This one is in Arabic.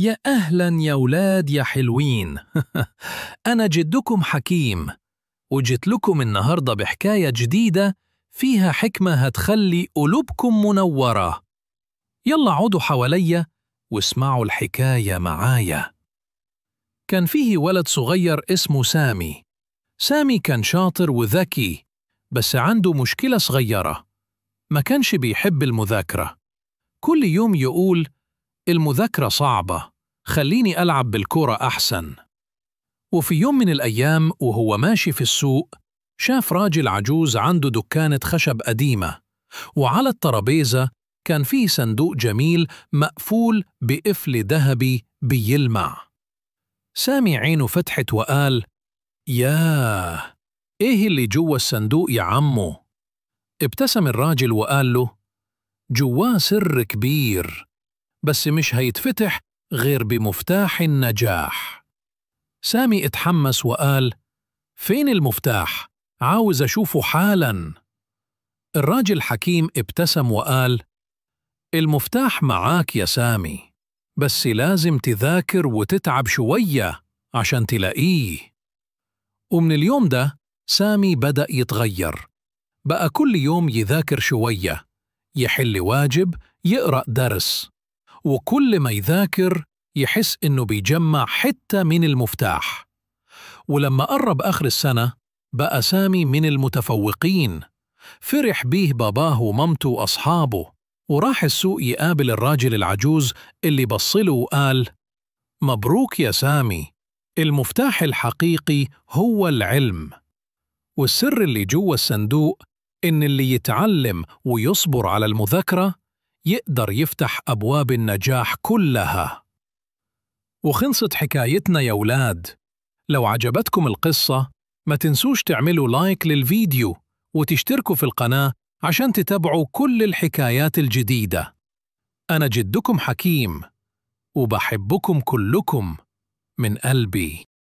يا أهلا يا ولاد يا حلوين. أنا جدكم حكيم، وجيت لكم النهاردة بحكاية جديدة فيها حكمة هتخلي قلوبكم منورة. يلا عودوا حواليا واسمعوا الحكاية معايا. كان فيه ولد صغير اسمه سامي. سامي كان شاطر وذكي، بس عنده مشكلة صغيرة، ما كانش بيحب المذاكرة. كل يوم يقول المذاكرة صعبة، خليني ألعب بالكرة أحسن. وفي يوم من الأيام وهو ماشي في السوق، شاف راجل عجوز عنده دكانة خشب قديمة، وعلى الترابيزة كان فيه صندوق جميل مقفول بقفل ذهبي بيلمع. سامي عينه فتحت وقال: ياه، إيه اللي جوا الصندوق يا عمو؟ ابتسم الراجل وقال له: جواه سر كبير، بس مش هيتفتح غير بمفتاح النجاح. سامي اتحمس وقال: فين المفتاح؟ عاوز أشوفه حالاً. الراجل حكيم ابتسم وقال: المفتاح معاك يا سامي، بس لازم تذاكر وتتعب شوية عشان تلاقيه. ومن اليوم ده سامي بدأ يتغير، بقى كل يوم يذاكر شوية، يحل واجب، يقرأ درس، وكل ما يذاكر يحس إنه بيجمع حتة من المفتاح. ولما قرب آخر السنة بقى سامي من المتفوقين. فرح بيه باباه ومامته وأصحابه، وراح السوق يقابل الراجل العجوز اللي بصله وقال: مبروك يا سامي، المفتاح الحقيقي هو العلم، والسر اللي جوا الصندوق إن اللي يتعلم ويصبر على المذاكرة يقدر يفتح أبواب النجاح كلها. وخلصت حكايتنا يا ولاد. لو عجبتكم القصة ما تنسوش تعملوا لايك للفيديو وتشتركوا في القناة عشان تتابعوا كل الحكايات الجديدة. أنا جدكم حكيم، وبحبكم كلكم من قلبي.